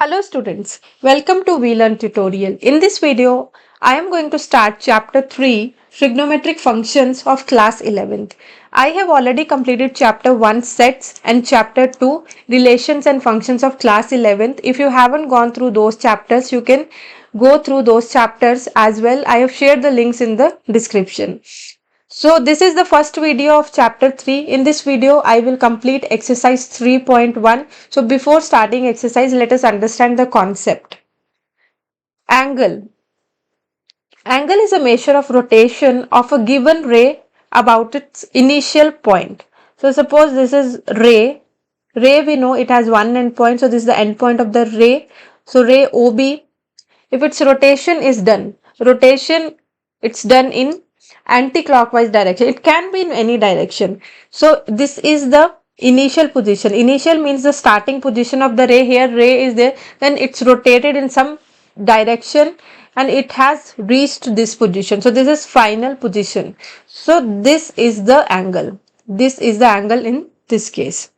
Hello students, welcome to VLearn tutorial. In this video, I am going to start chapter 3 trigonometric functions of class 11th. I have already completed chapter 1 sets and chapter 2 relations and functions of class 11th. If you haven't gone through those chapters, you can go through those chapters as well. I have shared the links in the description. So this is the first video of chapter 3. In this video, I will complete exercise 3.1. So before starting exercise, let us understand the concept. Angle. Angle is a measure of rotation of a given ray about its initial point. So suppose this is ray. Ray we know it has one endpoint. So this is the endpoint of the ray. So ray OB. If its rotation is done, rotation it's done in anti-clockwise direction. It can be in any direction. So this is the initial position. Initial means the starting position of the ray. Here ray is there, then it's rotated in some direction and it has reached this position. So this is final position. So this is the angle. This is the angle in this case.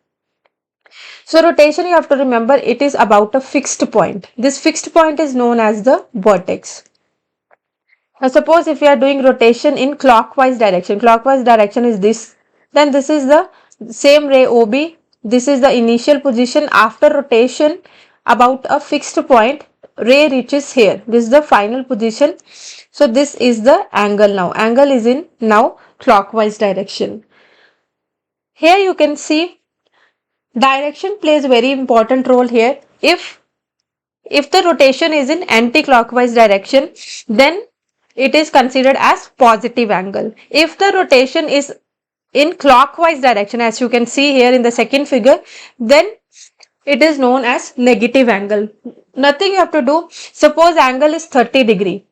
So rotation, you have to remember, it is about a fixed point. This fixed point is known as the vertex. Now suppose if we are doing rotation in clockwise direction is this, then this is the same ray OB, this is the initial position. After rotation about a fixed point, ray reaches here, this is the final position. So this is the angle now, angle is in now clockwise direction. Here you can see direction plays a very important role here. If the rotation is in anti-clockwise direction, then it is considered as positive angle. If the rotation is in clockwise direction, as you can see here in the second figure, then it is known as negative angle. Nothing you have to do. Suppose angle is 30 degree.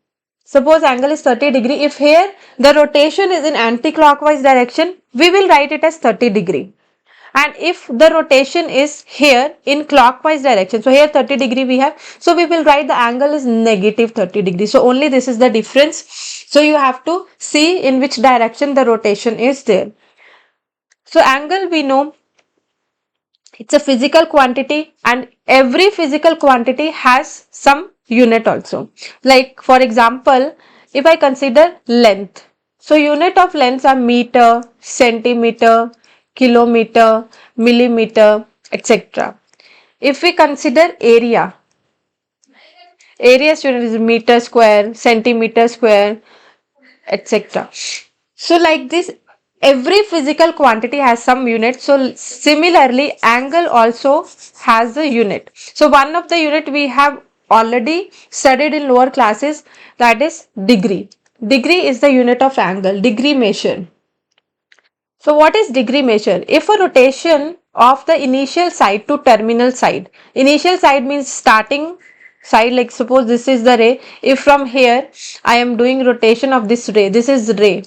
Suppose angle is 30 degree. If here the rotation is in anti-clockwise direction, we will write it as 30 degree. And if the rotation is here in clockwise direction, so here 30 degree we have, so we will write the angle is negative 30 degree. So only this is the difference. So you have to see in which direction the rotation is there. So angle we know it's a physical quantity, and every physical quantity has some unit also. Like for example, if I consider length, so unit of lengths are meter, centimeter, kilometer, millimeter, etc. If we consider area, area student is meter square, centimeter square, etc. So like this, every physical quantity has some unit. So similarly, angle also has a unit. So one of the unit we have already studied in lower classes, that is degree. Degree is the unit of angle, degree measure. So what is degree measure? If a rotation of the initial side to terminal side, initial side means starting side, like suppose this is the ray. If from here I am doing rotation of this ray, this is ray.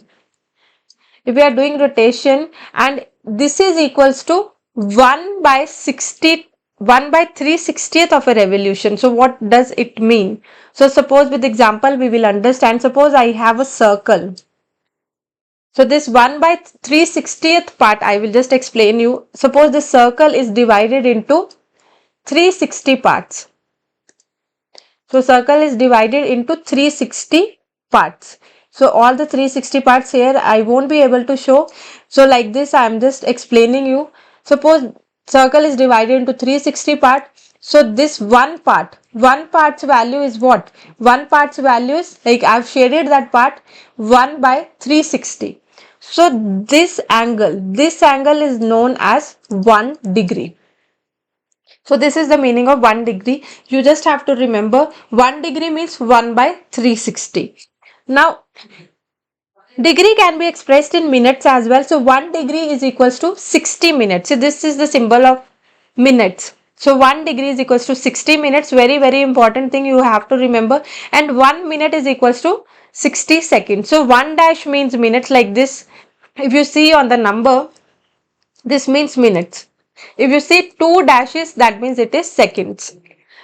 If we are doing rotation and this is equals to 1 by 60, 1 by 3/60th of a revolution. So what does it mean? So suppose with example we will understand. Suppose I have a circle. So this 1 by 3/60th part I will just explain you. Suppose the circle is divided into 360 parts. So circle is divided into 360 parts. So all the 360 parts here I won't be able to show. So like this I am just explaining you. Suppose circle is divided into 360 parts. So this one part's value is what? One part's value is, like I have shaded that part, 1 by 360. So this angle is known as 1 degree. So this is the meaning of 1 degree. You just have to remember 1 degree means 1 by 360. Now degree can be expressed in minutes as well. So 1 degree is equals to 60 minutes. So this is the symbol of minutes. So 1 degree is equals to 60 minutes. Very important thing you have to remember. And 1 minute is equals to 60 seconds. So 1 dash means minutes, like this. If you see on the number, this means minutes. If you see 2 dashes, that means it is seconds.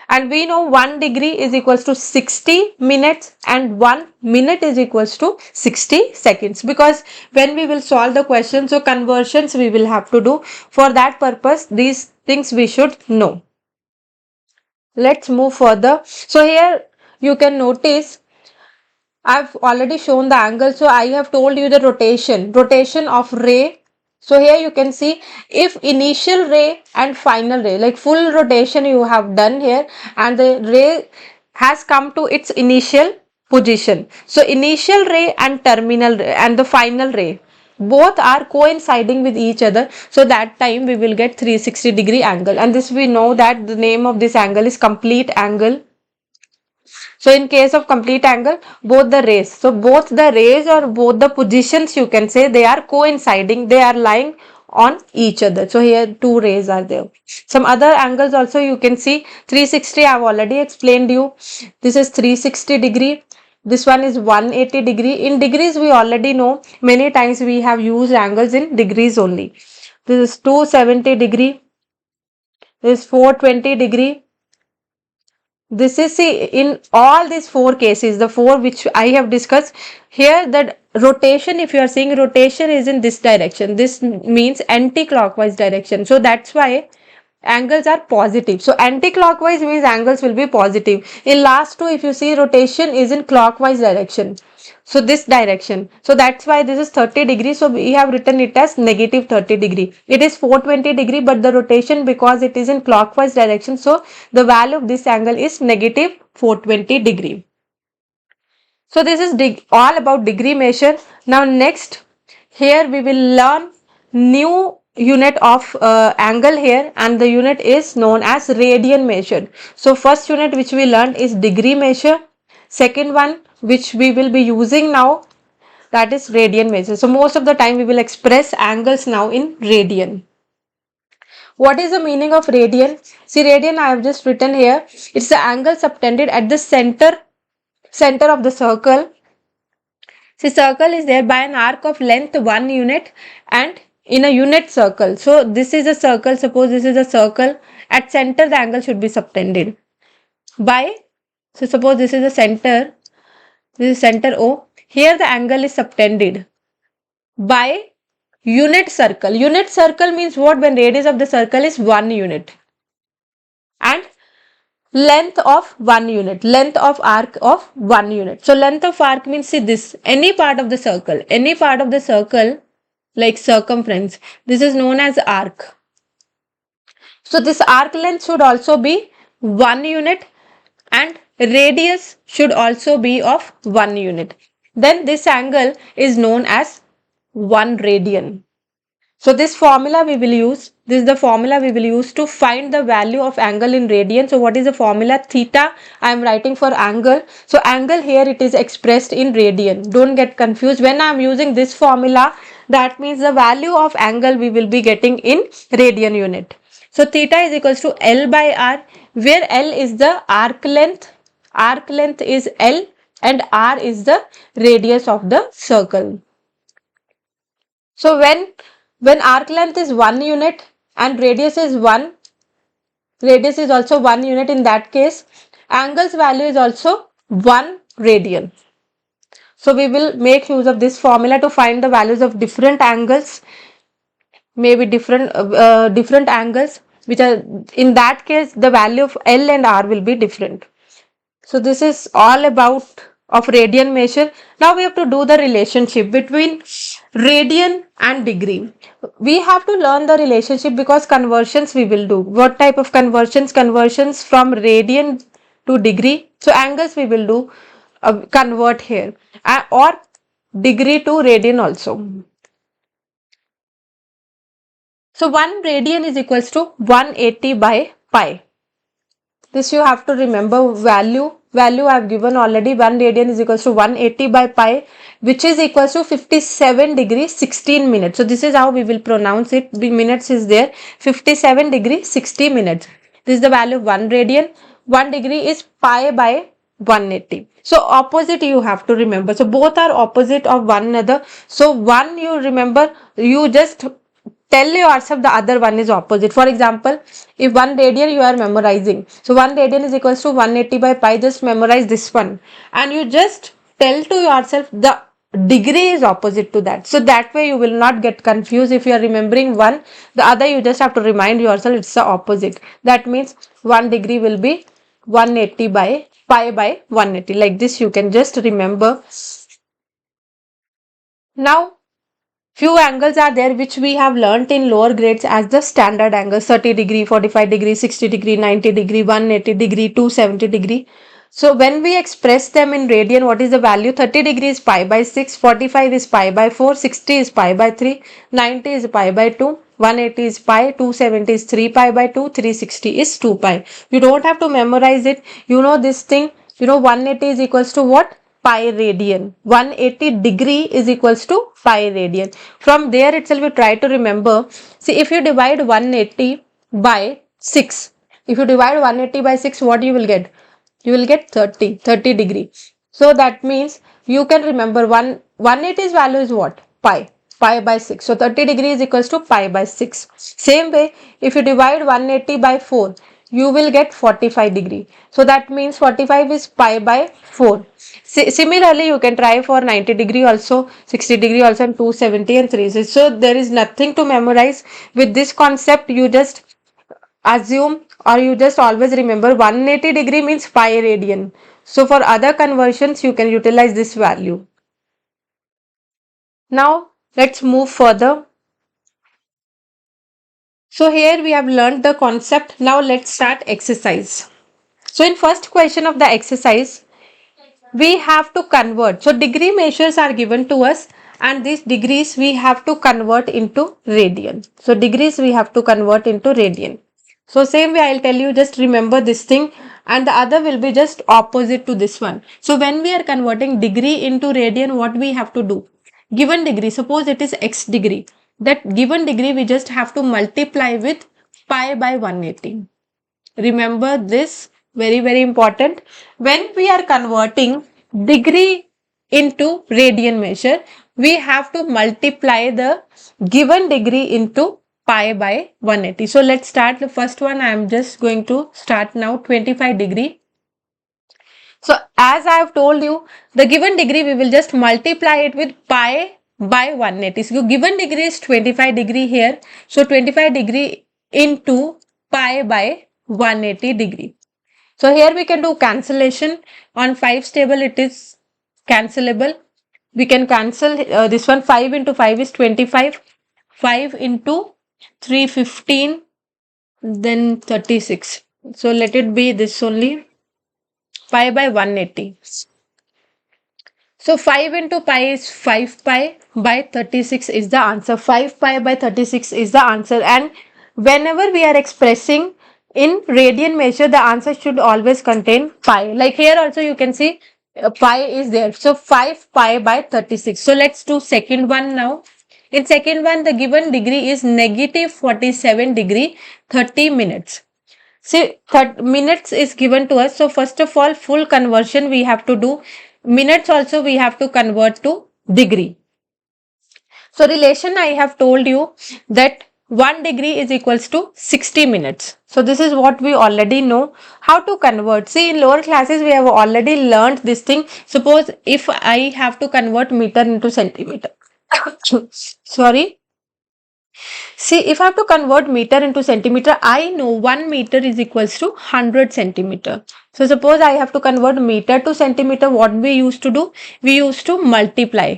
And we know 1 degree is equals to 60 minutes and 1 minute is equals to 60 seconds. Because when we will solve the question, so conversions we will have to do. For that purpose, these things we should know. Let's move further. So here you can notice I've already shown the angle. So I have told you the rotation of ray. So here you can see if initial ray and final ray, like full rotation you have done here, and the ray has come to its initial position. So initial ray and terminal ray and the final ray both are coinciding with each other. So that time we will get 360-degree angle, and this we know that the name of this angle is complete angle. So in case of complete angle, both the rays, so both the rays or both the positions you can say they are coinciding, they are lying on each other. So here two rays are there. Some other angles also you can see 360 I have already explained you. This is 360-degree. This one is 180-degree. In degrees we already know, many times we have used angles in degrees only. This is 270-degree. This is 420-degree. This is, see, in all these four cases, the four which I have discussed here, that rotation, if you are seeing rotation is in this direction, this means anti-clockwise direction. So that's why angles are positive. So anti-clockwise means angles will be positive. In last two, if you see, rotation is in clockwise direction. So this direction. So that's why this is 30 degrees. So we have written it as negative 30 degree. It is 420 degree, but the rotation, because it is in clockwise direction, so the value of this angle is negative 420 degree. So this is all about degree measure. Now next, here we will learn new unit of angle here, and the unit is known as radian measure. So first unit which we learned is degree measure. Second one which we will be using now, that is radian measure. So most of the time we will express angles now in radian. What is the meaning of radian? See, radian I have just written here. It's the angle subtended at the center of the circle. See, circle is there by an arc of length 1 unit and in a unit circle. So this is a circle. Suppose this is a circle. At center the angle should be subtended by, so suppose this is the center. This is center O. Here the angle is subtended by unit circle. Unit circle means what? When radius of the circle is 1 unit and length of 1 unit, length of arc of 1 unit. So length of arc means, see, this any part of the circle like circumference, this is known as arc. So this arc length should also be 1 unit and radius should also be of 1 unit. Then this angle is known as 1 radian. So this formula we will use, this is the formula we will use to find the value of angle in radian. So what is the formula? Theta I am writing for angle. So angle here it is expressed in radian. Don't get confused. When I am using this formula, that means the value of angle we will be getting in radian unit. So theta is equals to L by R, where L is the arc length is L and R is the radius of the circle. So when arc length is 1 unit and radius is also 1 unit, in that case angle's value is also 1 radian. So we will make use of this formula to find the values of different angles, maybe different angles, which are, in that case the value of L and R will be different. So this is all about of radian measure. Now we have to do the relationship between radian and degree. We have to learn the relationship because conversions we will do. What type of conversions? Conversions from radian to degree. So angles we will do convert here or degree to radian also. So 1 radian is equals to 180 by pi. This you have to remember. Value I have given already. 1 radian is equals to 180 by pi, which is equals to 57 degrees 16 minutes. So this is how we will pronounce it. The minutes is there. 57 degrees 60 minutes. This is the value of 1 radian. 1 degree is pi by 180. So opposite you have to remember. So both are opposite of one another. So one you remember, you just tell yourself the other one is opposite. For example, if 1 radian you are memorizing, so 1 radian is equals to 180 by pi, just memorize this one and you just tell to yourself the degree is opposite to that. So that way you will not get confused. If you are remembering one, the other you just have to remind yourself it's the opposite. That means 1 degree will be 180 by pi by 180. Like this you can just remember. Now few angles are there which we have learnt in lower grades as the standard angles: 30 degree, 45 degree, 60 degree, 90 degree, 180 degree, 270 degree. So when we express them in radian, what is the value? 30 degree is pi by 6, 45 is pi by 4, 60 is pi by 3, 90 is pi by 2, 180 is pi, 270 is 3 pi by 2, 360 is 2 pi. You don't have to memorize it. You know this thing. You know 180 is equals to what? Pi radian. 180 degree is equals to pi radian. From there itself you try to remember. See, if you divide 180 by 6, if you divide 180 by 6, what you will get? You will get 30 degree. So that means you can remember 180's value is what? Pi by 6. So 30 degree is equals to pi by 6. Same way, if you divide 180 by 4, you will get 45 degree. So that means 45 is pi by 4. Similarly, you can try for 90 degree also, 60 degree also, and 270 and 360. So there is nothing to memorize. With this concept, you just assume or you just always remember 180 degree means pi radian. So for other conversions, you can utilize this value. Now let's move further. So here we have learned the concept. Now let's start exercise. So in first question of the exercise, we have to convert. So degree measures are given to us and these degrees we have to convert into radian. So degrees we have to convert into radian. So same way I'll tell you, just remember this thing, and the other will be just opposite to this one. So when we are converting degree into radian, what we have to do? Given degree, suppose it is x degree. That given degree we just have to multiply with pi by 180. Remember this, very important. When we are converting degree into radian measure, we have to multiply the given degree into pi by 180. So let's start the first one. I am just going to start now 25 degree. So as I have told you, the given degree we will just multiply it with pi by 180. So given degree is 25 degree here. So 25 degree into pi by 180 degree. So here we can do cancellation. On 5's table it is cancelable. We can cancel this one. 5 into 5 is 25. 5 into 3, 15, then 36. So let it be this only, pi by 180. So 5 into pi is 5 pi by 36 is the answer. 5 pi by 36 is the answer. And whenever we are expressing in radian measure, the answer should always contain pi. Like here also you can see pi is there. So 5 pi by 36. So let's do second one now. In second one, the given degree is negative 47 degree 30 minutes. See, minutes is given to us. So first of all, full conversion we have to do. Minutes also we have to convert to degree. So relation I have told you that 1 degree is equals to 60 minutes. So this is what we already know. How to convert? See, in lower classes we have already learned this thing. Suppose if I have to convert meter into centimeter. Sorry. See, if I have to convert meter into centimeter, I know 1 meter is equals to 100 centimeter. So suppose I have to convert meter to centimeter, what we used to do? We used to multiply.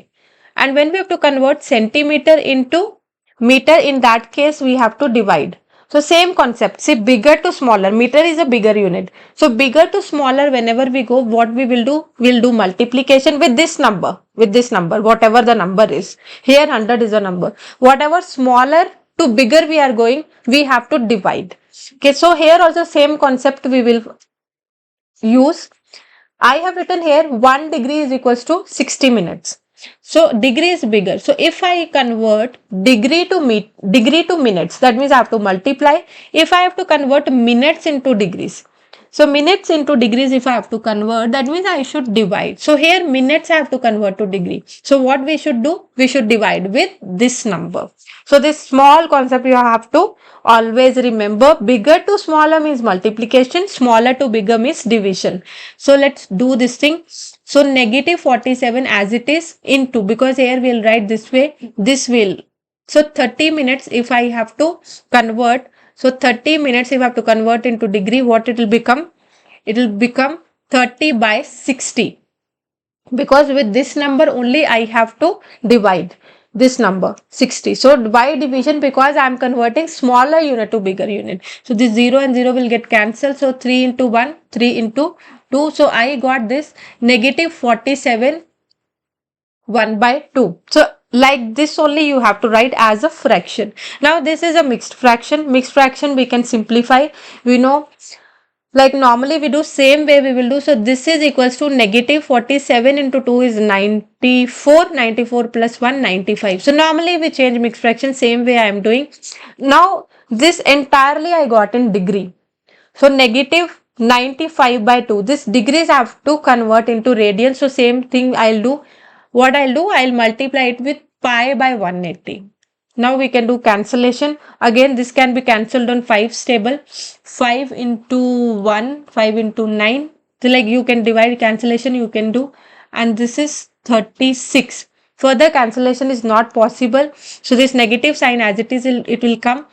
And when we have to convert centimeter into meter, in that case we have to divide. So same concept. See, bigger to smaller. Meter is a bigger unit. So bigger to smaller, whenever we go, what we will do? We'll do multiplication with this number. With this number, whatever the number is. Here 100 is a number. Whatever smaller to bigger we are going, we have to divide. Okay, so here also same concept we will use. I have written here 1 degree is equals to 60 minutes. So degree is bigger. So if I convert degree to minutes, that means I have to multiply. If I have to convert minutes into degrees, so minutes into degrees if I have to convert, that means I should divide. So here minutes I have to convert to degree. So what we should do? We should divide with this number. So this small concept you have to always remember. Bigger to smaller means multiplication, smaller to bigger means division. So let's do this thing. So negative 47 as it is into, because here we'll write this way, this will. So 30 minutes if I have to convert. So 30 minutes if I have to convert into degree, what it will become? it will become 30 by 60, because with this number only I have to divide this number 60. So by division, because I am converting smaller unit to bigger unit, so this 0 and 0 will get cancelled. So 3 into 1, 3 into 2, so I got this negative 47 1 by 2. So like this only you have to write as a fraction. Now this is a mixed fraction. Mixed fraction we can simplify. We know, like normally we do same way we will do. So this is equals to negative 47 into 2 is 94. 94 plus 1, 95. So normally we change mixed fraction, same way I am doing. Now this entirely I got in degree. So negative 95 by 2. This degrees I have to convert into radians. So same thing I'll do. What I'll do, I'll multiply it with pi by 180. Now we can do cancellation. Again, this can be cancelled on 5's table. 5 into 1, 5 into 9. So like you can divide cancellation, you can do. And this is 36. Further cancellation is not possible. So this negative sign as it is, it will come.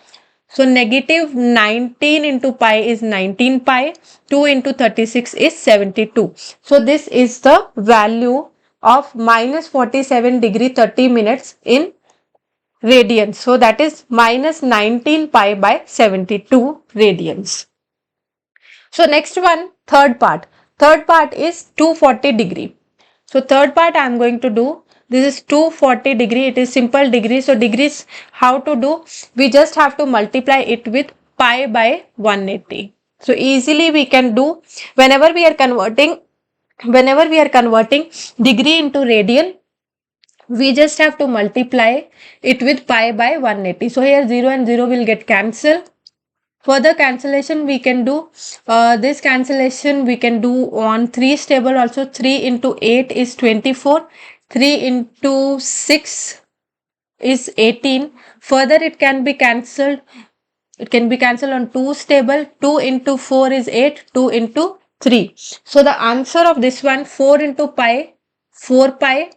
So negative 19 into pi is 19 pi. 2 into 36 is 72. So this is the value of minus 47 degree 30 minutes in radians. So that is minus 19 pi by 72 radians. So next one, third part. Third part is 240 degree. So third part I am going to do. This is 240 degree. It is simple degree. So degrees, how to do? We just have to multiply it with pi by 180. So easily we can do whenever we are converting degree into radian, we just have to multiply it with pi by 180. So here 0 and 0 will get cancelled. Further cancellation we can do, this cancellation we can do on 3's table also. 3 into 8 is 24. 3 into 6 is 18. Further it can be cancelled. It can be cancelled on 2's table. 2 into 4 is 8. 2 into 3. So the answer of this one, 4 into pi, 4 pi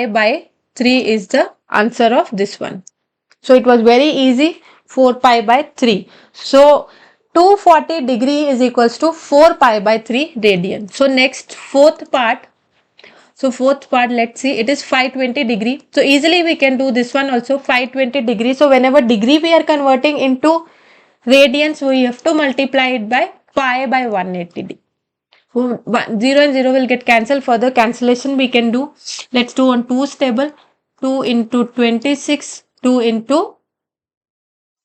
by 3 is the answer of this one. So it was very easy, 4 pi by 3. So 240 degree is equals to 4 pi by 3 radian. So next fourth part. So fourth part, let's see, it is 520 degree. So easily we can do this one also, 520 degree. So whenever degree we are converting into radians, we have to multiply it by pi by 180. 0 and 0 will get cancelled. Further cancellation we can do. Let's do on 2's table. 2 into 26, 2 into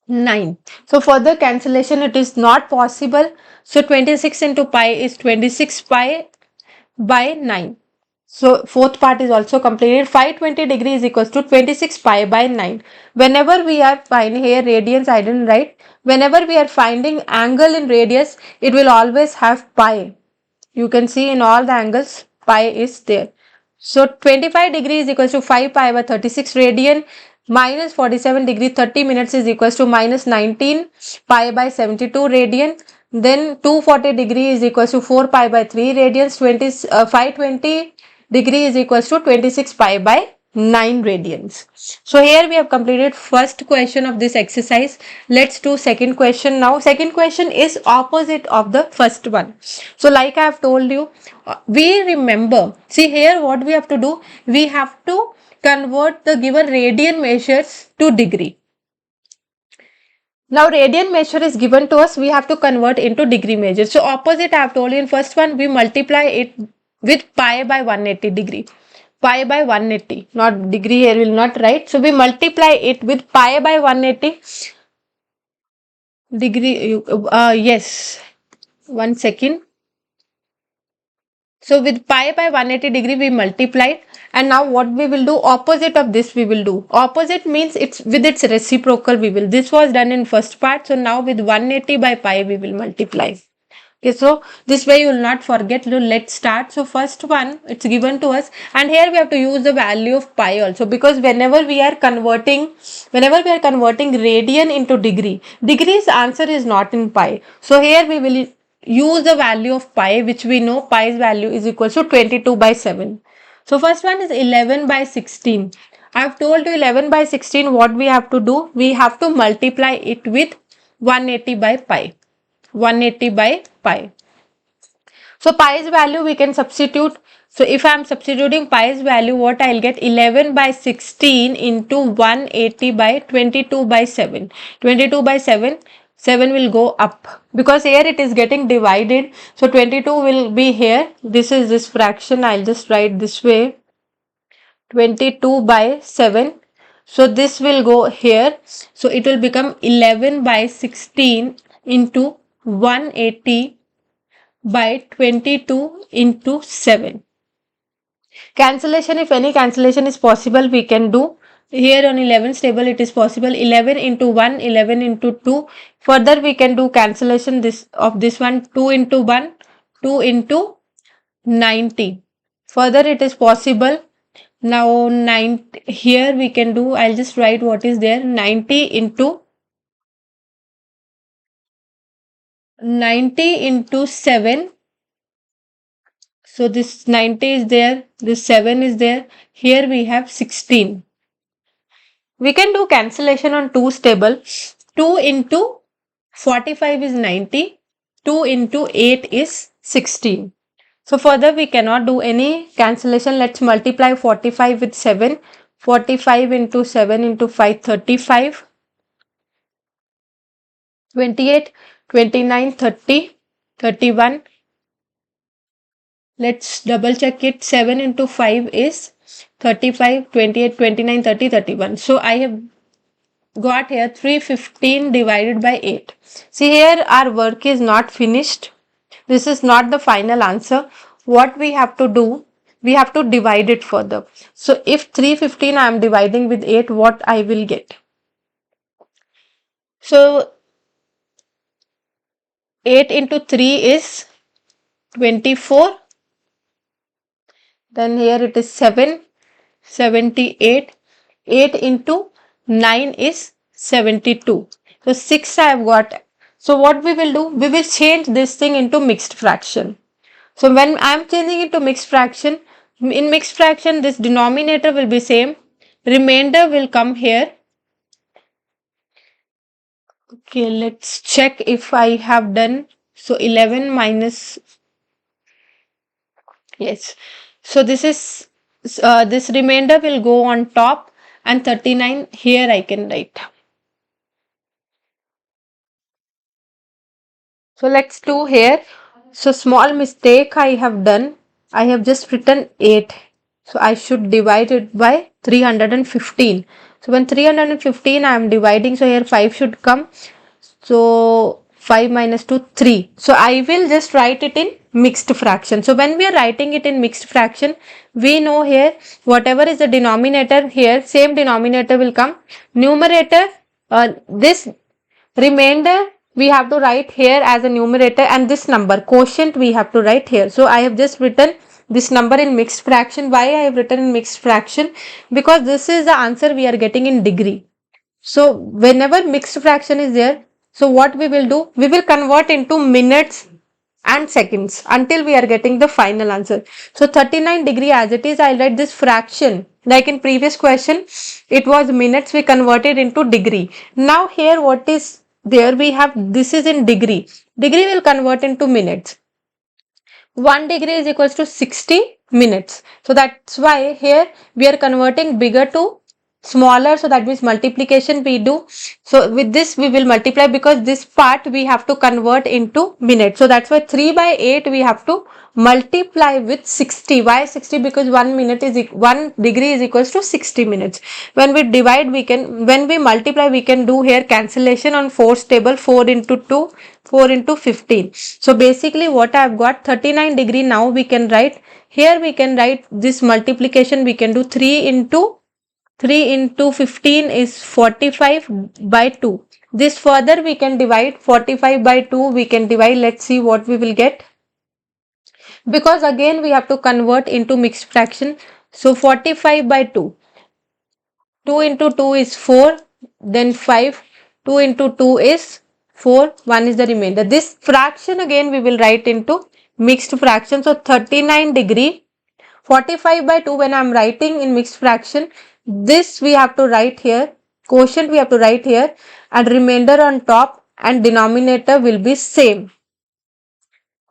9. So further cancellation it is not possible. So 26 into pi is 26 pi by 9. So fourth part is also completed. 520 degree is equals to 26 pi by 9. Whenever we are finding here radians, I didn't write. Whenever we are finding angle in radius, it will always have pi. You can see in all the angles pi is there. So 25 degree is equals to 5 pi by 36 radian. Minus 47 degree 30 minutes is equals to minus 19 pi by 72 radian. Then 240 degree is equals to 4 pi by 3 radians. 520 degree is equals to 26 pi by 9 radians. So here we have completed first question of this exercise. Let's do second question now. Second question is opposite of the first one. So like I have told you, we remember, see here what we have to do, we have to convert the given radian measures to degree. Now radian measure is given to us, we have to convert into degree measure. So opposite I have told you, in first one we multiply it with pi by 180 degree. Pi by 180, not degree, here will not write. So we multiply it with pi by 180 degree. Yes, one second. So with pi by 180 degree we multiplied, and now what we will do, opposite of this we will do. Opposite means it's with its reciprocal we will. This was done in first part. So now with 180 by pi we will multiply. Okay, so this way you will not forget. Let's start. So first one, it's given to us, and here we have to use the value of pi also, because whenever we are converting radian into degree, degree's answer is not in pi. So here we will use the value of pi, which we know pi's value is equal to 22 by 7. So first one is 11 by 16. I have told you 11 by 16, what we have to do? We have to multiply it with 180 by pi. 180 by pi. So pi's value we can substitute. So if I am substituting pi's value, what I'll get? 11 by 16 into 180 by 22 by 7. 22 by 7, 7 will go up because here it is getting divided. So 22 will be here. This is this fraction. I'll just write this way. 22 by 7. So this will go here. So it will become 11 by 16 into 180 by 22 into 7. Cancellation, if any cancellation is possible, we can do. Here on 11's table it is possible. 11 into 1, 11 into 2. Further we can do cancellation this of this one. 2 into 1, 2 into 90. Further it is possible. Now 90, here we can do, I'll just write what is there. 90 into 7. So this 90 is there, this 7 is there. Here we have 16. We can do cancellation on 2's table. 2 into 45 is 90. 2 into 8 is 16. So further we cannot do any cancellation. Let's multiply 45 with 7. 45 into 7 into 5, 35. 28, 29, 30, 31. Let's double check it. 7 into 5 is 35, 28, 29, 30, 31. So I have got here 315 divided by 8. See, here our work is not finished. This is not the final answer. What we have to do, we have to divide it further. So if 315 I am dividing with 8, what I will get? So 8 into 3 is 24. Then here it is 7, 78. 8 into 9 is 72. So 6 I have got. So what we will do? We will change this thing into mixed fraction. So when I am changing it to mixed fraction, in mixed fraction this denominator will be same. Remainder will come here. Okay, let's check if I have done. So 11 minus, yes. So this is, this remainder will go on top and 39 here I can write. So let's do here. So small mistake I have done. I have just written 8. So I should divide it by 315. So when 315 I am dividing, so here 5 should come. So 5 minus 2, 3. So I will just write it in mixed fraction. So when we are writing it in mixed fraction, we know here whatever is the denominator here, same denominator will come. Numerator, this remainder we have to write here as a numerator, and this number quotient we have to write here. So I have just written this number in mixed fraction. Why I have written in mixed fraction? Because this is the answer we are getting in degree. So whenever mixed fraction is there, so what we will do? We will convert into minutes and seconds until we are getting the final answer. So 39 degree as it is, I'll write this fraction. Like in previous question, it was minutes, we converted into degree. Now here what is there? We have, this is in degree. Degree will convert into minutes. 1 degree is equals to 60 minutes. So that's why here we are converting bigger to smaller. So that means multiplication we do. So with this we will multiply, because this part we have to convert into minutes. So that's why 3 by 8 we have to multiply with 60. Why 60? Because 1 minute is 1 degree is equals to 60 minutes. When we divide, we can, when we multiply, we can do here cancellation on 4's table. 4 into 2, 4 into 15. So basically what I have got 39 degree. Now we can write here, we can write this multiplication, we can do 3 into 15 is 45 by 2. This further we can divide 45 by 2, we can divide. Let's see what we will get, because again we have to convert into mixed fraction. So 45 by 2, 2 into 2 is 4, then 5, 2 into 2 is 4, 1 is the remainder. This fraction again we will write into mixed fraction. So 39 degree, 45 by 2 when I am writing in mixed fraction, this we have to write here, quotient we have to write here, and remainder on top, and denominator will be same.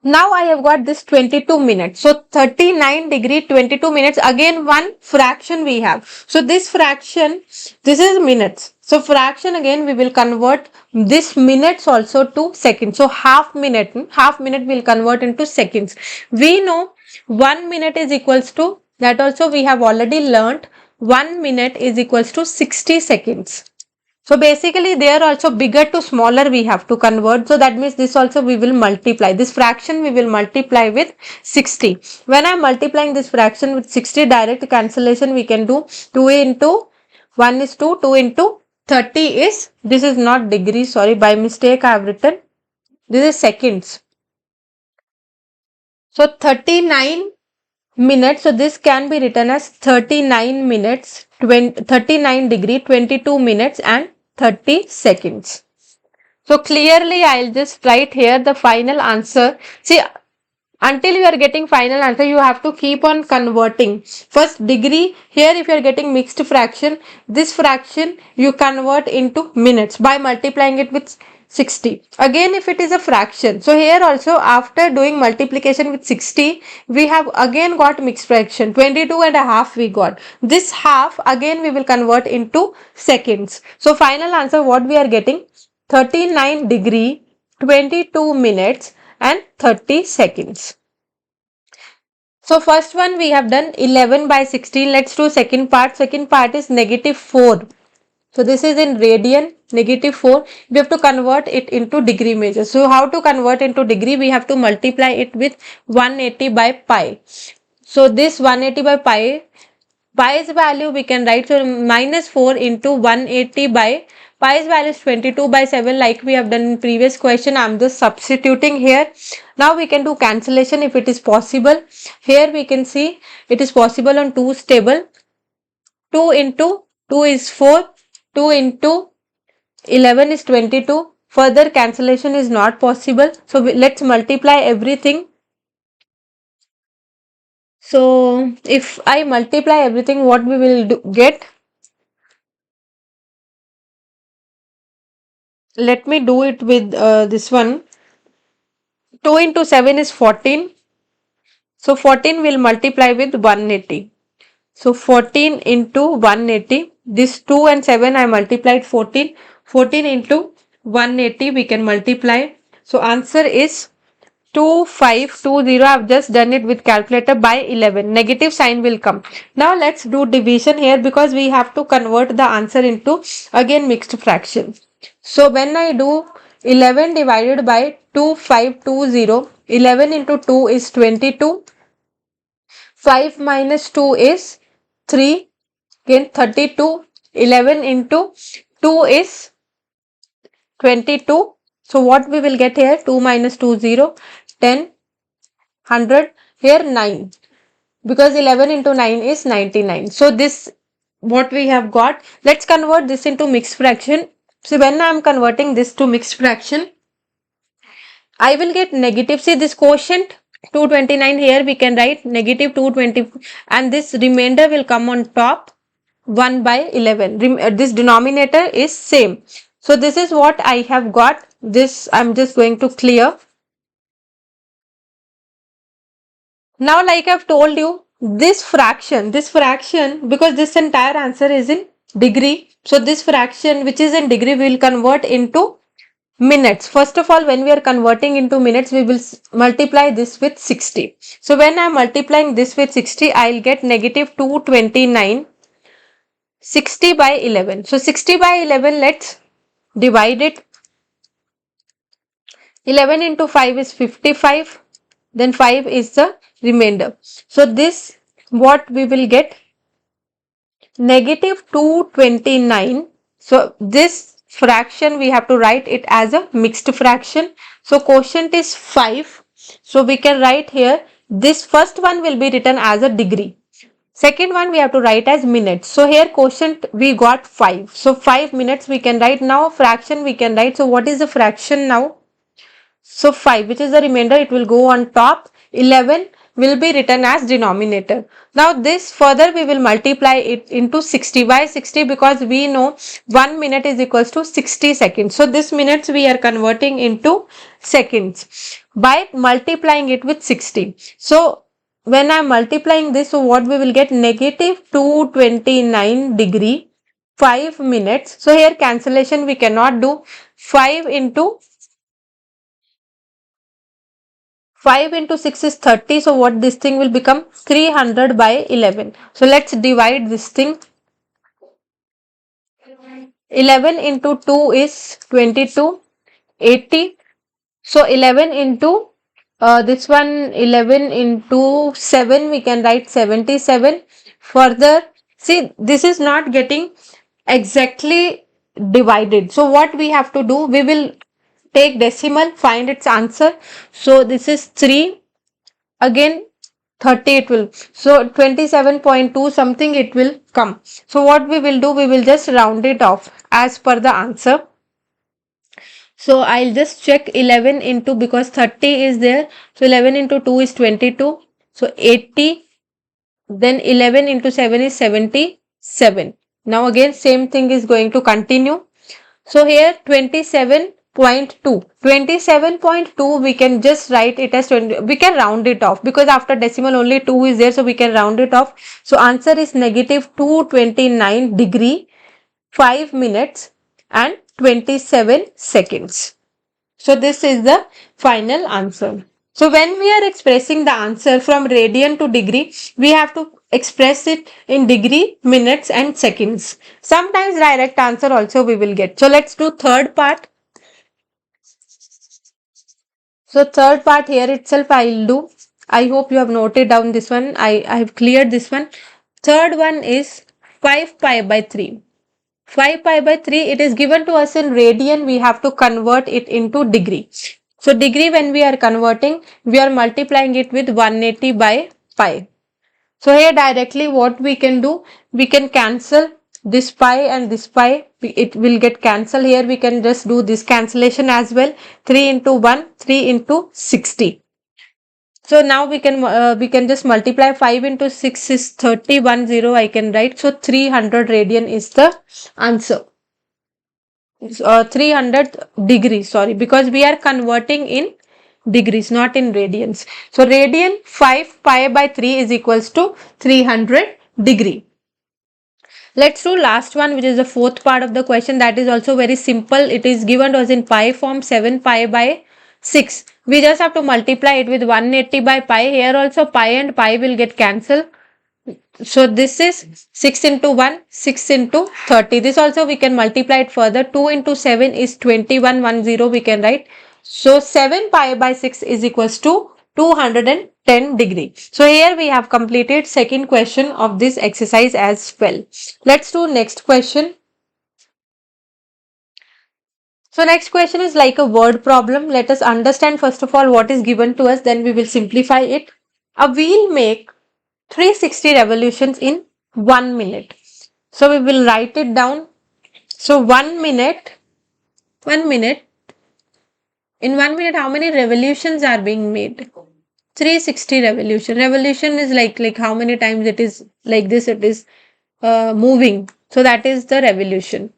Now I have got this 22 minutes. So 39 degree 22 minutes. Again one fraction we have. So this fraction, this is minutes. So fraction again we will convert this minutes also to seconds. So half minute will convert into seconds. We know 1 minute is equals to, that also we have already learnt, 1 minute is equals to 60 seconds. So basically there also bigger to smaller we have to convert. So that means this also we will multiply. This fraction we will multiply with 60. When I am multiplying this fraction with 60, direct cancellation we can do. 2 into 1 is 2, 2 into 30 is, this is not degree, sorry, by mistake I have written. This is seconds. So 39 minutes. So this can be written as 39 minutes, 39 degree, 22 minutes and 30 seconds. So clearly I'll just write here the final answer. See, until you are getting final answer, you have to keep on converting. First degree, here if you are getting mixed fraction, this fraction you convert into minutes by multiplying it with 60. Again if it is a fraction, so here also after doing multiplication with 60, we have again got mixed fraction, 22 and a half we got. This half again we will convert into seconds. So final answer what we are getting, 39 degree, 22 minutes and 30 seconds. So first one we have done 11 by 16. Let's do second part. Second part is -4. So this is in radian, -4. We have to convert it into degree measure. So how to convert into degree? We have to multiply it with 180 by pi. So this 180 by pi's value we can write, so -4 into 180 by pi's value is 22 by 7, like we have done in previous question. I'm just substituting here. Now we can do cancellation if it is possible. Here we can see it is possible on 2's table. 2 into 2 is 4, 2 into 11 is 22. Further cancellation is not possible. So let's multiply everything. So if I multiply everything, what we will get? Let me do it with this one. 2 into 7 is 14. So 14 will multiply with 180. So 14 into 180. This 2 and 7 I multiplied 14. 14 into 180 we can multiply. So answer is 2520. I've just done it with calculator by 11. Negative sign will come. Now let's do division here, because we have to convert the answer into again mixed fraction. So when I do 11 divided by 2520, 11 into 2 is 22. 5 minus 2 is 3. Again 32. 11 into 2 is 22. So what we will get here? 2 minus 2, 0. 10, 100. Here 9. Because 11 into 9 is 99. So this what we have got. Let's convert this into mixed fraction. So when I am converting this to mixed fraction, I will get negative. See this quotient 229, here we can write -220, and this remainder will come on top 1 by 11. This denominator is same. So this is what I have got. This I'm just going to clear. Now like I've told you, this fraction, because this entire answer is in degree. So this fraction which is in degree we will convert into minutes. First of all, when we are converting into minutes, we will multiply this with 60. So when I am multiplying this with 60, I will get -229, 60 by 11. So 60 by 11, let's divide it. 11 into 5 is 55. Then 5 is the remainder. So this what we will get, -229. So this fraction we have to write it as a mixed fraction. So quotient is 5. So we can write here, this first one will be written as a degree. Second one we have to write as minutes. So here quotient we got 5. So 5 minutes we can write. Now fraction we can write. So what is the fraction now? So 5, which is the remainder, it will go on top. 11 will be written as denominator. Now this further we will multiply it into 60. Why 60? Because we know 1 minute is equals to 60 seconds. So this minutes we are converting into seconds by multiplying it with 60. So when I am multiplying this, so what we will get? Negative 229 degree 5 minutes. So here cancellation we cannot do. 5 into 6 is 30. So what this thing will become? 300 by 11. So let's divide this thing. 11 into 2 is 22. 80. So 11 into this one, 11 into 7, we can write 77. Further, see, this is not getting exactly divided. So what we have to do? We will take decimal, find its answer. So this is 3. Again 30 it will. So 27.2 something it will come. So what we will do? We will just round it off as per the answer. So I'll just check 11 into, because 30 is there. So 11 into 2 is 22. So 80. Then 11 into 7 is 77. Now again same thing is going to continue. So here 27.2. 27.2 we can just write it as 20. We can round it off because after decimal only 2 is there. So we can round it off. So answer is negative 229 degree 5 minutes and 27 seconds. So this is the final answer. So when we are expressing the answer from radian to degree, we have to express it in degree, minutes and seconds. Sometimes direct answer also we will get. So let's do third part. So third part here itself I will do. I hope you have noted down this one. I have cleared this one. Third one is 5 pi by 3. 5 pi by 3, it is given to us in radian. We have to convert it into degree. So degree when we are converting, we are multiplying it with 180 by pi. So here directly what we can do? We can cancel this pi and this pi. It will get cancelled. Here we can just do this cancellation as well. 3 into 1, 3 into 60. So now we can just multiply. 5 into 6 is 30, 10 I can write. So 300 radian is the answer. 300 degrees, sorry, because we are converting in degrees, not in radians. So radian 5 pi by 3 is equals to 300 degree. Let's do last one, which is the fourth part of the question. That is also very simple. It is given to us in pi form, 7 pi by 6. We just have to multiply it with 180 by pi. Here also pi and pi will get cancelled. So this is 6 into 1, 6 into 30. This also we can multiply it further. 2 into 7 is 2110 we can write. So 7 pi by 6 is equals to 210 degree. So here we have completed second question of this exercise as well. Let's do next question. So next question is like a word problem. Let us understand first of all what is given to us, then we will simplify it. A wheel make 360 revolutions in 1 minute. So we will write it down. So 1 minute, in 1 minute how many revolutions are being made? 360 revolution. Revolution is like how many times it is like this, it is moving. So that is the revolution.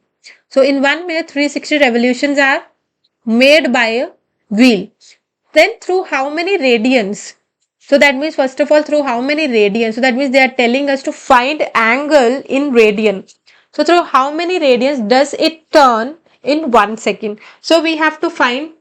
So in 1 minute 360 revolutions are made by a wheel. Then through how many radians? So that means first of all through how many radians? So that means they are telling us to find angle in radian. So through how many radians does it turn in 1 second? So we have to find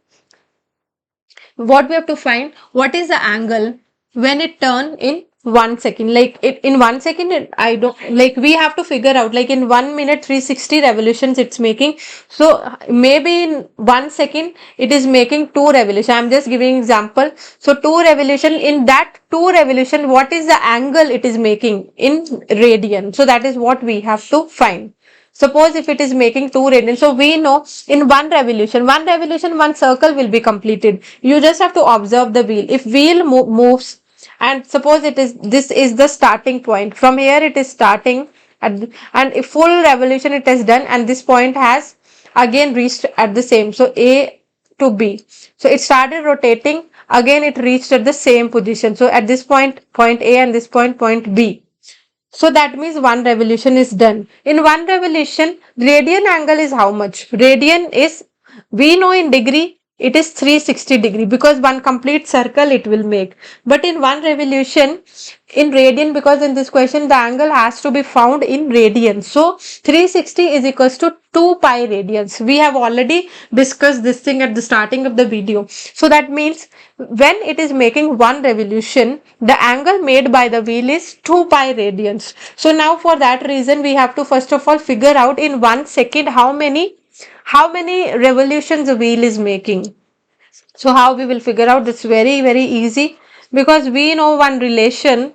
what is the angle when it turn in 1 second. Like in 1 second I don't like, we have to figure out like in 1 minute 360 revolutions it's making. So maybe in 1 second it is making 2 revolution. I'm just giving example. So 2 revolution, in that 2 revolution what is the angle it is making in radian? So that is what we have to find. Suppose if it is making 2 radians, so we know in one revolution, one circle will be completed. You just have to observe the wheel. If wheel moves, and suppose this is the starting point. From here it is starting and a full revolution it has done, and this point has again reached at the same. So A to B. So it started rotating. again it reached at the same position. So at this point, point A, and this point B. So that means one revolution is done. In one revolution, radian angle is how much? Radian is, we know in degree, it is 360 degree, because one complete circle it will make. But in one revolution, in radian, because in this question the angle has to be found in radian. So 360 is equals to 2 pi radians. We have already discussed this thing at the starting of the video. So that means when it is making one revolution, the angle made by the wheel is 2 pi radians. So now for that reason, we have to first of all figure out in 1 second how many revolutions the wheel is making. So how we will figure out? It's very easy, because we know one relation.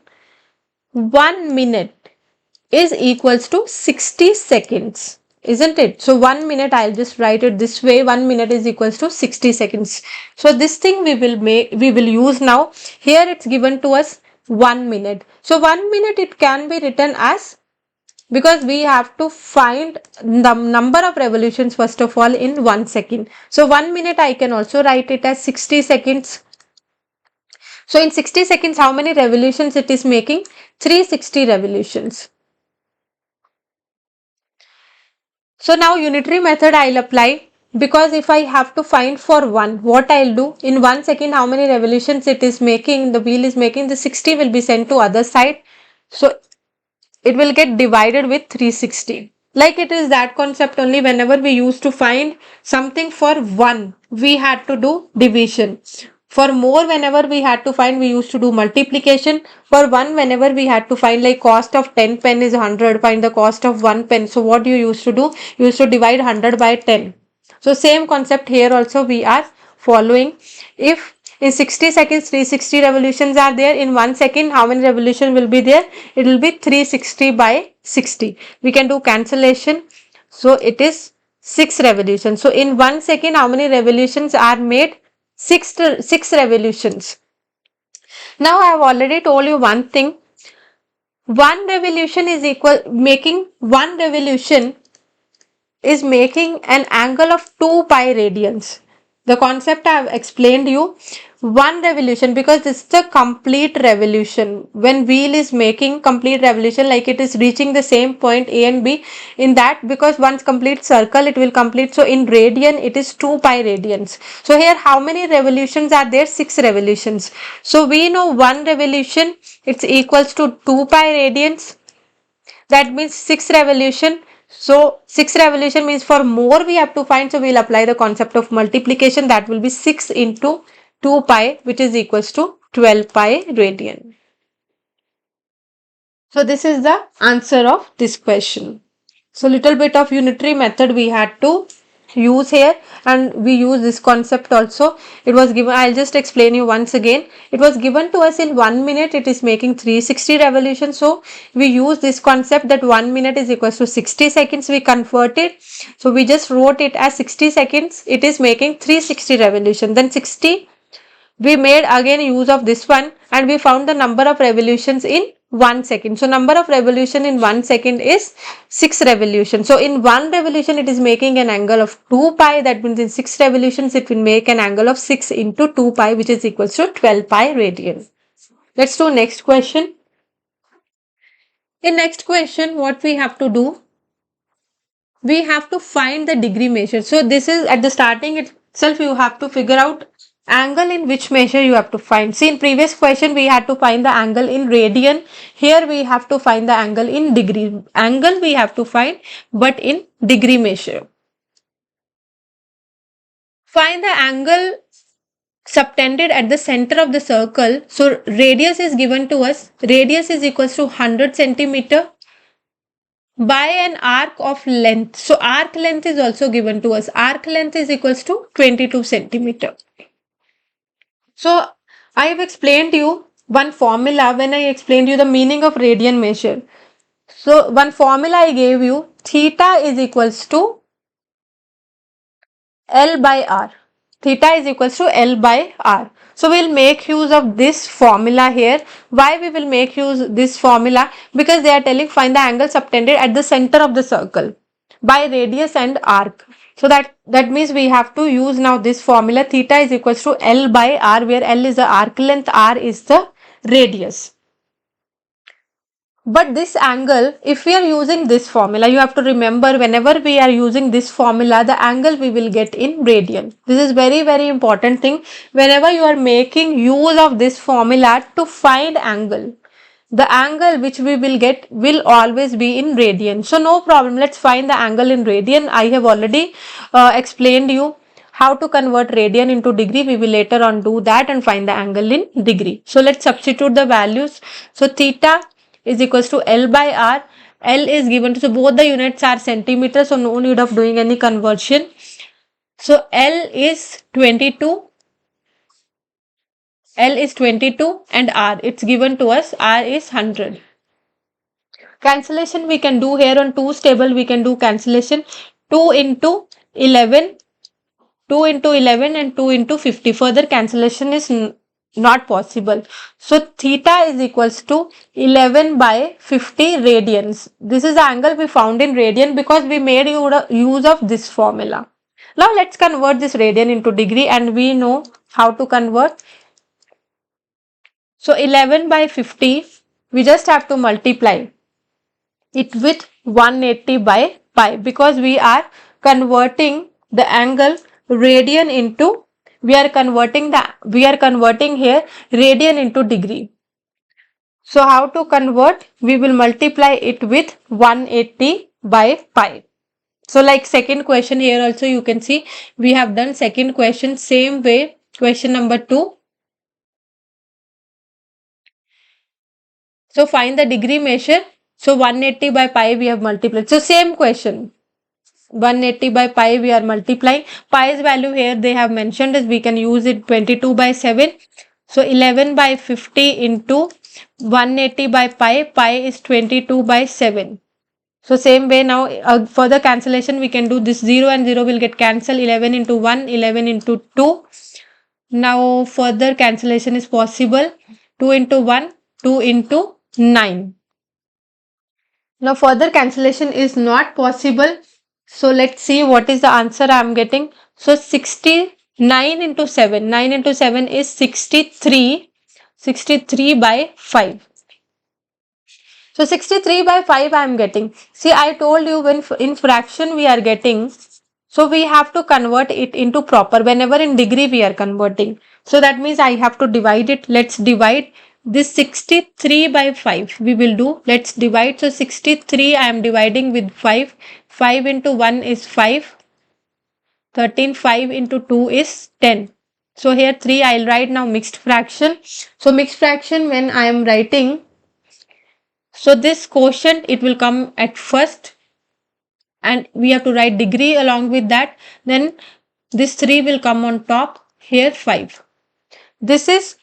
1 minute is equals to 60 seconds, isn't it? So 1 minute, I'll just write it this way, 1 minute is equals to 60 seconds. So this thing we will use now. Here it's given to us 1 minute. So 1 minute it can be written as, because we have to find the number of revolutions first of all in 1 second. So 1 minute I can also write it as 60 seconds. So in 60 seconds, how many revolutions it is making? 360 revolutions. So now unitary method I'll apply, because if I have to find for 1, what I'll do, in 1 second how many revolutions it is making, the wheel is making, the 60 will be sent to other side. So it will get divided with 360. Like it is that concept only. Whenever we used to find something for 1, we had to do division. For more, whenever we had to find, we used to do multiplication. For 1, whenever we had to find, like cost of 10 pen is 100, find the cost of 1 pen. So what you used to do? You used to divide 100 by 10. So same concept here also we are following. If in 60 seconds 360 revolutions are there, in 1 second how many revolutions will be there? It will be 360 by 60. We can do cancellation. So it is 6 revolutions. So in 1 second how many revolutions are made? 6 revolutions. Now I have already told you one thing. One revolution is making an angle of 2 pi radians. The concept I have explained you. One revolution, because this is the complete revolution. When wheel is making complete revolution, like it is reaching the same point A and B, in that, because once complete circle it will complete. So in radian it is 2 pi radians. So here how many revolutions are there? 6 revolutions. So we know one revolution, it's equals to 2 pi radians. That means 6 revolution. So 6 revolution means for more we have to find. So we'll apply the concept of multiplication. That will be 6 into 2 pi, which is equals to 12 pi radian. So this is the answer of this question. So little bit of unitary method we had to use here, and we use this concept also. It was given, I'll just explain you once again. It was given to us in 1 minute it is making 360 revolutions. So we use this concept that 1 minute is equals to 60 seconds. We convert it. So we just wrote it as 60 seconds. It is making 360 revolutions. Then 60, we made again use of this one, and we found the number of revolutions in 1 second. So number of revolution in 1 second is 6 revolutions. So in 1 revolution it is making an angle of 2 pi. That means in 6 revolutions it will make an angle of 6 into 2 pi, which is equals to 12 pi radian. Let's do next question. In next question, what we have to do? We have to find the degree measure. So this is at the starting itself you have to figure out angle in which measure you have to find. See, in previous question we had to find the angle in radian. Here we have to find the angle in degree. Angle we have to find, but in degree measure. Find the angle subtended at the center of the circle. So radius is given to us. Radius is equals to 100 centimeter by an arc of length. So arc length is also given to us. Arc length is equals to 22 centimeter. So I have explained you one formula when I explained you the meaning of radian measure. So one formula I gave you, theta is equals to L by R. Theta is equals to L by R. So we'll make use of this formula here. Why we will make use this formula? Because they are telling find the angle subtended at the center of the circle by radius and arc. So that means we have to use now this formula. Theta is equals to L by R, where L is the arc length, R is the radius. But this angle, if we are using this formula, you have to remember, whenever we are using this formula, the angle we will get in radian. This is very, very important thing. Whenever you are making use of this formula to find angle, the angle which we will get will always be in radian. So no problem. Let's find the angle in radian. I have already explained you how to convert radian into degree. We will later on do that and find the angle in degree. So let's substitute the values. So theta is equals to L by R. L is given to, so both the units are centimeters, so no need of doing any conversion. So L is 22. L is 22 and R, it's given to us, R is 100. Cancellation we can do here on 2's table, we can do cancellation 2 into 11, 2 into 11 and 2 into 50. Further cancellation is not possible. So theta is equals to 11 by 50 radians. This is the angle we found in radian because we made use of this formula. Now let's convert this radian into degree, and we know how to convert. So 11 by 50, we just have to multiply it with 180 by pi, because we are converting the angle radian into, we are converting here radian into degree. So how to convert? We will multiply it with 180 by pi. So like second question here also you can see we have done second question same way, question number 2. So find the degree measure. So 180 by pi we have multiplied. So same question. 180 by pi we are multiplying. Pi's value here they have mentioned is we can use it 22 by 7. So 11 by 50 into 180 by pi. Pi is 22 by 7. So same way now further cancellation we can do. This 0 and 0 will get cancelled. 11 into 1, 11 into 2. Now further cancellation is possible. 2 into 1, 2 into 9. Now further cancellation is not possible. So let's see what is the answer I am getting. So 69 into 7. 9 into 7 is 63. 63 by 5. So 63 by 5 I am getting. See, I told you when in fraction we are getting, so we have to convert it into proper whenever in degree we are converting. So that means I have to divide it. Let's divide this 63 by 5 we will do. Let's divide. So 63 I am dividing with 5. 5 into 1 is 5. 13. 5 into 2 is 10. So here 3 I will write now mixed fraction. So mixed fraction when I am writing, so this quotient it will come at first and we have to write degree along with that. Then this 3 will come on top. Here 5. This is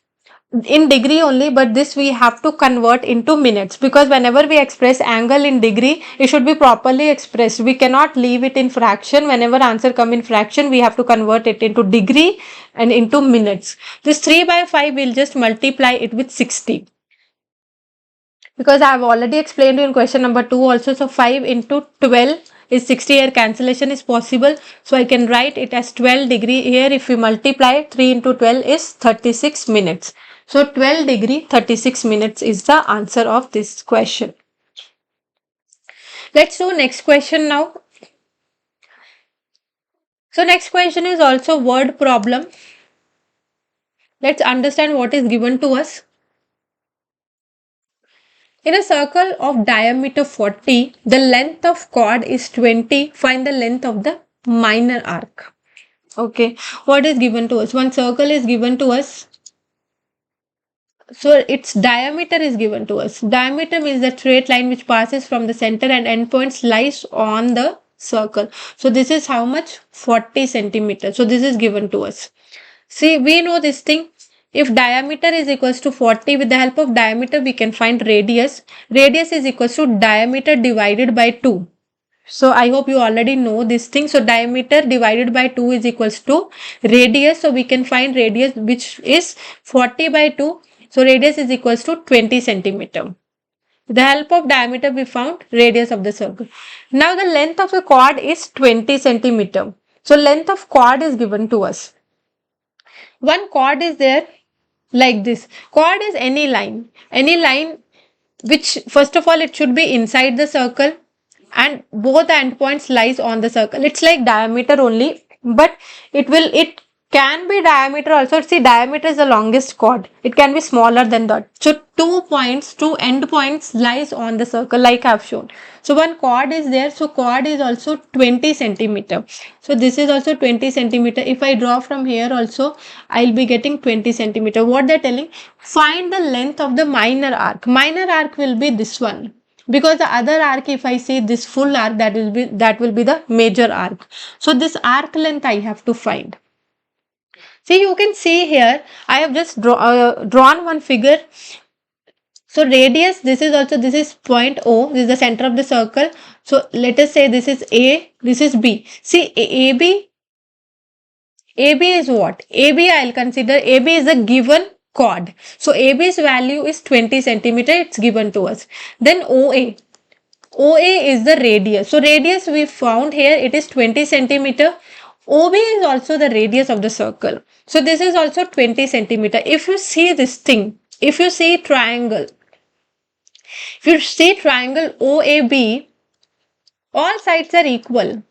in degree only, but this we have to convert into minutes, because whenever we express angle in degree it should be properly expressed. We cannot leave it in fraction. Whenever answer come in fraction we have to convert it into degree and into minutes. This 3 by 5 will just multiply it with 60, because I have already explained you in question number 2 also. So 5 into 12 is 60. Here cancellation is possible, so I can write it as 12 degree. Here if we multiply 3 into 12 is 36 minutes. So 12 degree 36 minutes is the answer of this question. Let's do next question now. So next question is also word problem. Let's understand what is given to us. In a circle of diameter 40, the length of chord is 20. Find the length of the minor arc. Okay, what is given to us? One circle is given to us. So its diameter is given to us. Diameter means the straight line which passes from the center and endpoints lies on the circle. So this is how much? 40 centimeters. So this is given to us. See, we know this thing. If diameter is equals to 40, with the help of diameter we can find radius. Radius is equals to diameter divided by 2. So I hope you already know this thing. So diameter divided by 2 is equals to radius. So we can find radius which is 40 by 2. So radius is equals to 20 centimeter. With the help of diameter we found radius of the circle. Now the length of the chord is 20 centimeter. So length of chord is given to us. One chord is there like this. Chord is any line which first of all it should be inside the circle and both endpoints lies on the circle. It's like diameter only, but it can be diameter also. See, diameter is the longest chord. It can be smaller than that. So two endpoints lies on the circle like I've shown. So one chord is there. So chord is also 20 centimeter. So this is also 20 centimeter. If I draw from here also, I'll be getting 20 centimeter. What they're telling, find the length of the minor arc. Minor arc will be this one, because the other arc, if I say this full arc, that will be the major arc. So this arc length I have to find. See, you can see here I have just drawn one figure. So radius, this is point O, this is the center of the circle. So let us say this is A, this is B. See, AB is what? AB I'll consider, AB is a given chord. So AB's value is 20 centimeter, it's given to us. Then OA is the radius. So radius we found here, it is 20 centimeter. OB is also the radius of the circle. So this is also 20 centimeter. If you see this thing, if you see triangle OAB, all sides are equal.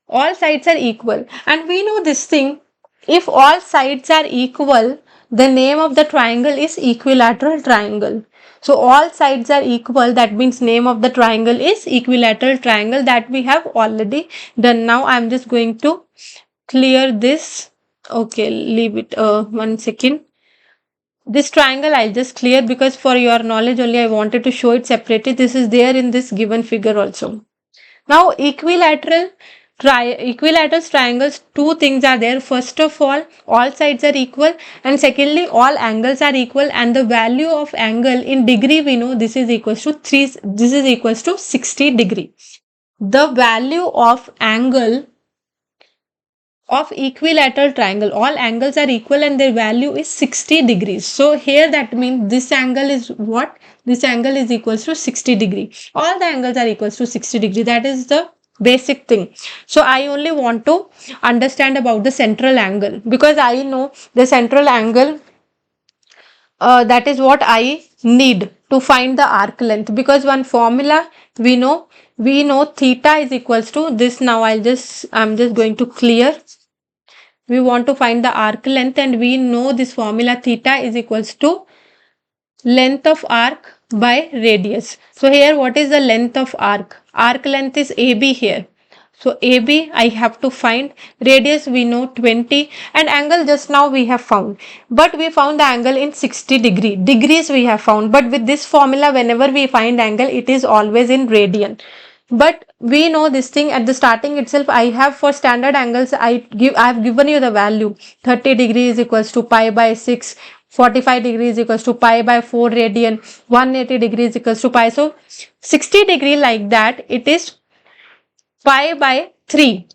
All sides are equal. And we know this thing, if all sides are equal, the name of the triangle is equilateral triangle. So all sides are equal, that means name of the triangle is equilateral triangle, that we have already done. Now I am just going to clear this. Okay, leave it 1 second. This triangle I'll just clear because for your knowledge only I wanted to show it separately. This is there in this given figure also. Now equilateral triangles, two things are there. First of all sides are equal, and secondly, all angles are equal, and the value of angle in degree we know this is equals to 60 degree. The value of angle of equilateral triangle, all angles are equal and their value is 60 degrees. So here that means this angle is what? This angle is equals to 60 degree. All the angles are equals to 60 degree. That is the basic thing. So I only want to understand about the central angle, because I know the central angle, that is what I need to find the arc length, because one formula we know theta is equals to this. Now I'm just going to clear. We want to find the arc length, and we know this formula theta is equals to length of arc by radius. So here what is the length of arc? Arc length is AB here. So AB I have to find, radius we know 20, and angle just now we have found. But we found the angle in 60 degree. Degrees we have found. But with this formula, whenever we find angle, it is always in radian. But we know this thing at the starting itself. I have for standard angles, I have given you the value. 30 degrees is equals to pi by 6. 45 degrees equals to pi by 4 radian. 180 degrees equals to pi. So 60 degree like that, it is pi by 3.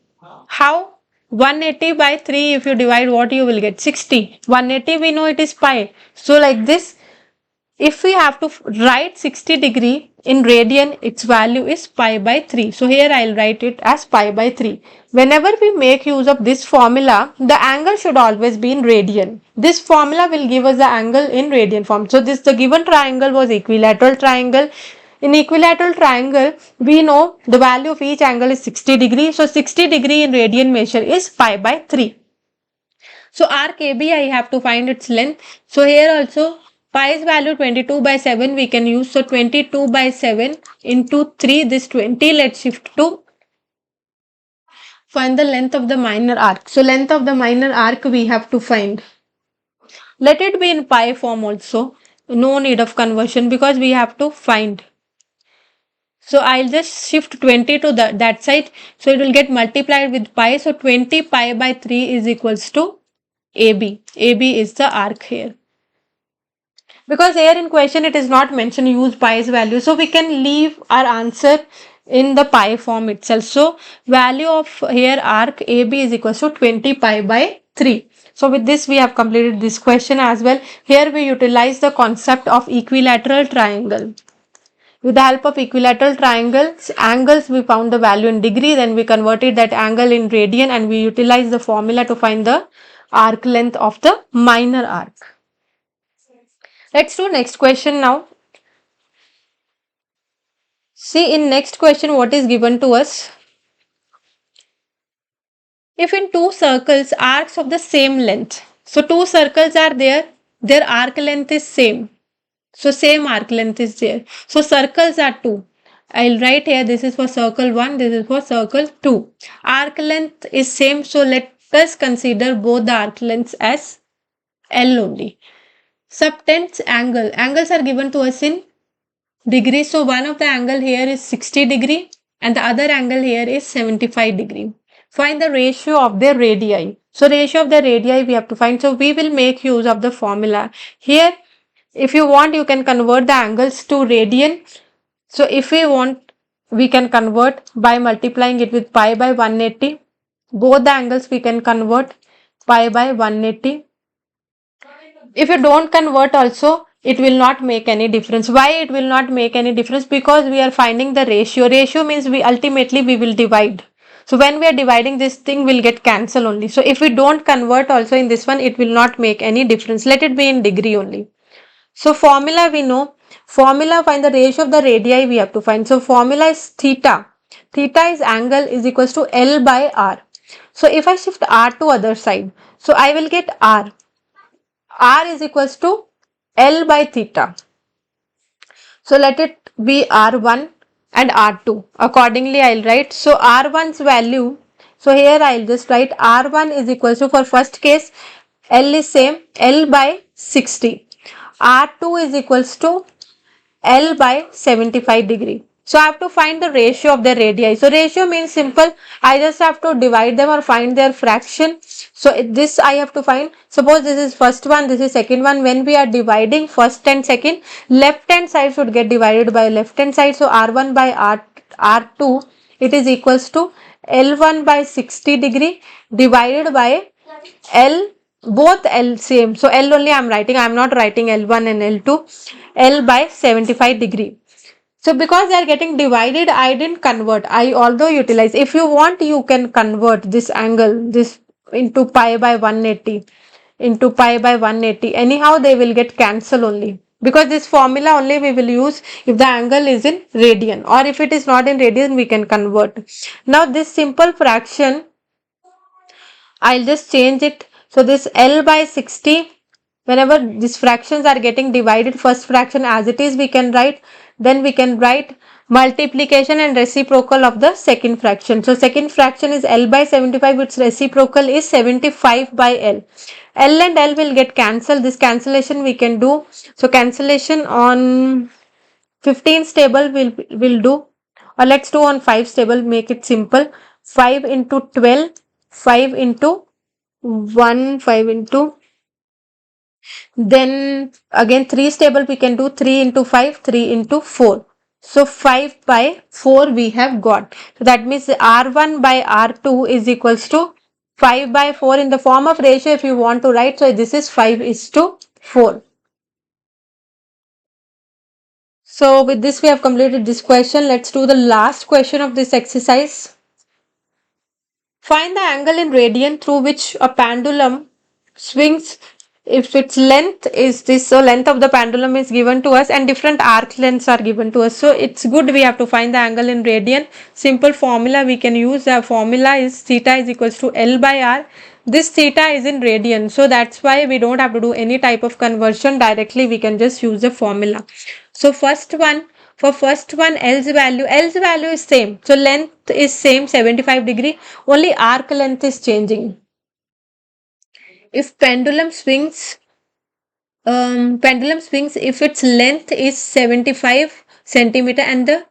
How? 180 by 3, if you divide, what you will get? 60. 180 we know it is pi. So like this, if we have to write 60 degree in radian, its value is pi by 3. So here I'll write it as pi by 3. Whenever we make use of this formula, the angle should always be in radian. This formula will give us the angle in radian form. So the given triangle was equilateral triangle. In equilateral triangle, we know the value of each angle is 60 degree. So 60 degree in radian measure is pi by 3. So arc AB, I have to find its length. So here also pi's value 22 by 7 we can use. So 22 by 7 into 3, this 20. Let's shift to find the length of the minor arc. So length of the minor arc we have to find. Let it be in pi form also. No need of conversion because we have to find. So I'll just shift 20 to that side. So it will get multiplied with pi. So 20 pi by 3 is equals to AB. AB is the arc here. Because here in question it is not mentioned use pi's value. So we can leave our answer in the pi form itself. So value of here arc AB is equals to 20 pi by 3. So with this we have completed this question as well. Here we utilize the concept of equilateral triangle. With the help of equilateral angles we found the value in degree, then we converted that angle in radian and we utilized the formula to find the arc length of the minor arc. Let's do next question now. See in next question what is given to us. If in two circles arcs of the same length, so two circles are there, their arc length is same. So same arc length is there. So circles are two. I'll write here this is for circle 1, this is for circle 2. Arc length is same, so let us consider both the arc lengths as L only. Subtends angle. Angles are given to us in degree. So one of the angle here is 60 degree and the other angle here is 75 degree. Find the ratio of their radii. So ratio of the radii we have to find. So we will make use of the formula. Here if you want you can convert the angles to radian. So if we want we can convert by multiplying it with pi by 180. Both the angles we can convert pi by 180. If you don't convert also it will not make any difference. Why it will not make any difference? Because we are finding the ratio. Ratio means we ultimately we will divide. So when we are dividing this thing will get cancel only. So if we don't convert also in this one it will not make any difference. Let it be in degree only. So formula we know. Formula find the ratio of the radii we have to find. So formula is theta. Theta is angle is equals to L by R. So if I shift R to other side, so I will get R. R is equals to L by theta. So let it be R1 and R2. Accordingly I'll write. So R1's value. So here I'll just write R1 is equals to, for first case L is same, L by 60. R2 is equals to L by 75 degree. So I have to find the ratio of the radii. So ratio means simple. I just have to divide them or find their fraction. So this I have to find. Suppose this is first one, this is second one. When we are dividing first and second, left hand side should get divided by left hand side. So R1 by R2 it is equals to L1 by 60 degree divided by L, both L same. So L only I am writing. I am not writing L1 and L2. L by 75 degree. So because they are getting divided, I didn't convert. I although utilize. If you want, you can convert this angle, this into pi by 180. Into pi by 180. Anyhow, they will get cancel only. Because this formula only we will use if the angle is in radian. Or if it is not in radian, we can convert. Now this simple fraction, I'll just change it. So this L by 60, whenever these fractions are getting divided, first fraction as it is we can write, then we can write multiplication and reciprocal of the second fraction. So second fraction is L by 75, its reciprocal is 75 by L. L and L will get cancelled. This cancellation we can do. So cancellation on 15 table will do, or let's do on 5 table, make it simple. 5 into 12, 5 into 1, 5 into, then again 3 table we can do, 3 into 5, 3 into 4. So 5 by 4 we have got. So that means R1 by R2 is equals to 5 by 4 in the form of ratio if you want to write. So this is 5:4. So with this we have completed this question. Let's do the last question of this exercise. Find the angle in radian through which a pendulum swings if its length is this. So length of the pendulum is given to us and different arc lengths are given to us. So it's good we have to find the angle in radian. Simple formula we can use. The formula is theta is equals to L by R. This theta is in radian. So that's why we don't have to do any type of conversion. Directly we can just use the formula. So first one, for first one L's value is same. So length is same 75 degree. Only arc length is changing. If pendulum swings if its length is 75 centimeter and the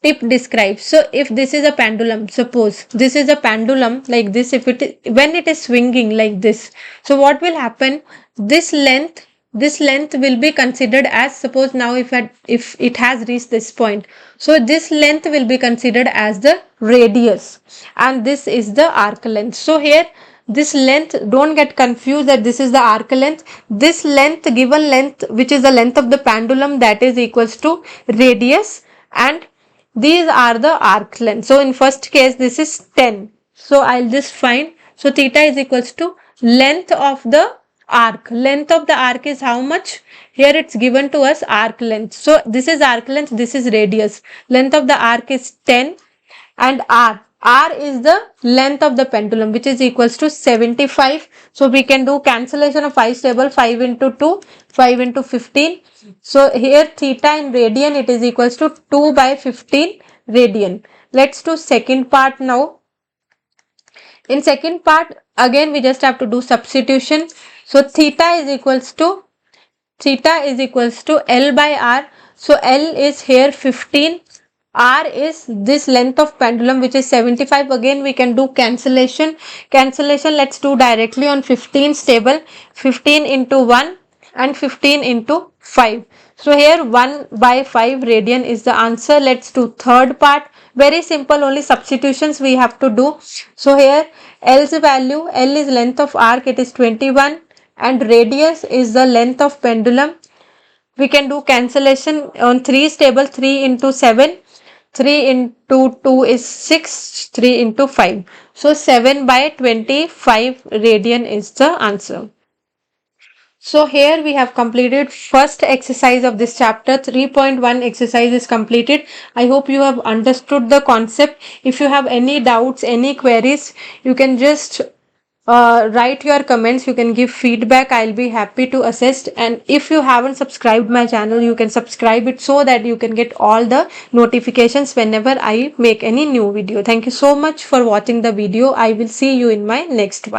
tip describes. So if this is a pendulum, suppose this is a pendulum like this, if it when it is swinging like this, so what will happen, this length will be considered as, suppose now if it has reached this point, so this length will be considered as the radius and this is the arc length. So here this length, don't get confused that this is the arc length. This length, given length, which is the length of the pendulum, that is equals to radius, and these are the arc length. So in first case this is 10. So I'll just find, so theta is equals to length of the arc. Length of the arc is how much? Here it's given to us arc length. So this is arc length, this is radius. Length of the arc is 10, and r is the length of the pendulum, which is equals to 75. So we can do cancellation of 5 table, 5 into 2, 5 into 15. So here theta in radian, it is equals to 2 by 15 radian. Let's do second part now. In second part, again we just have to do substitution. So theta is equals to L by R. So L is here 15. R is this length of pendulum, which is 75. Again we can do cancellation. Let's do directly on 15 table. 15 into 1 and 15 into 5. So here 1 by 5 radian is the answer. Let's do third part. Very simple, only substitutions we have to do. So here L's value, L is length of arc, it is 21, and radius is the length of pendulum. We can do cancellation on 3's table. 3 into 7, 3 into 2 is 6, 3 into 5. So 7 by 25 radian is the answer. So here we have completed first exercise of this chapter. 3.1 exercise is completed. I hope you have understood the concept. If you have any doubts, any queries, you can just write your comments. You can give feedback. I'll be happy to assist. And if you haven't subscribed my channel, you can subscribe it so that you can get all the notifications whenever I make any new video. Thank you so much for watching the video. I will see you in my next one.